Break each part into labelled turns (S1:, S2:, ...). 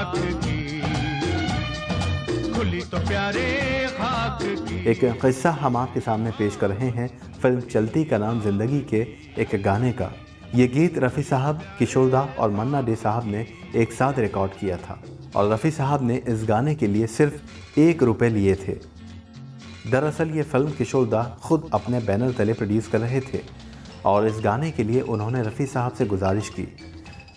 S1: लाख की, खुली तो प्यारे खाक की।
S2: एक किस्सा हम आपके सामने पेश कर रहे हैं फिल्म चलती का नाम जिंदगी के एक गाने का। ये गीत रफ़ी साहब, किशोर दा और मन्ना डे साहब ने एक साथ रिकॉर्ड किया था और रफ़ी साहब ने इस गाने के लिए सिर्फ 1 रुपये लिए थे। दरअसल ये फिल्म किशोर दा खुद अपने बैनर तले प्रोड्यूस कर रहे थे और इस गाने के लिए उन्होंने रफ़ी साहब से गुजारिश की।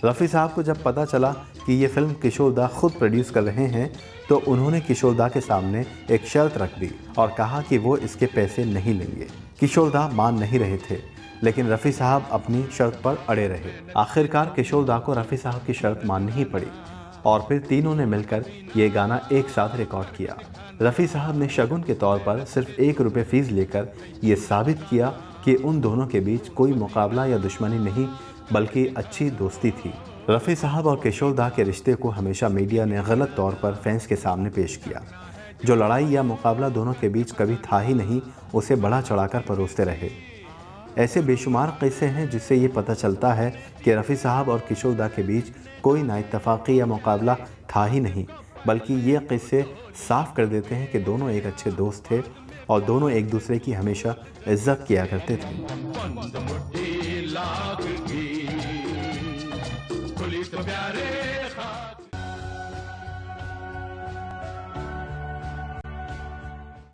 S2: रफ़ी साहब को जब पता चला कि ये फिल्म किशोर दा खुद प्रोड्यूस कर रहे हैं तो उन्होंने किशोर दा के सामने एक शर्त रख दी और कहा कि वो इसके पैसे नहीं लेंगे। किशोर दा मान नहीं रहे थे, लेकिन रफ़ी साहब अपनी शर्त पर अड़े रहे। आखिरकार किशोर दा को रफ़ी साहब की शर्त माननी ही पड़ी और फिर तीनों ने मिलकर ये गाना एक साथ रिकॉर्ड किया। रफ़ी साहब ने शगुन के तौर पर सिर्फ 1 रुपये फ़ीस लेकर ये साबित किया कि उन दोनों के बीच कोई मुकाबला या दुश्मनी नहीं बल्कि अच्छी दोस्ती थी। रफ़ी साहब और किशोर दा के रिश्ते को हमेशा मीडिया ने गलत तौर पर फैंस के सामने पेश किया। जो लड़ाई या मुकाबला दोनों के बीच कभी था ही नहीं, उसे बढ़ा चढ़ाकर परोसते रहे। ऐसे बेशुमार किस्से हैं जिससे ये पता चलता है कि रफ़ी साहब और किशोर दा के बीच कोई नाइत्तफ़ाक़ी या मुकाबला था ही नहीं, बल्कि ये किस्से साफ कर देते हैं कि दोनों एक अच्छे दोस्त थे और दोनों एक दूसरे की हमेशा इज्जत किया करते थे।
S1: बंद मुट्ठी लाख की, खुली तो प्यारे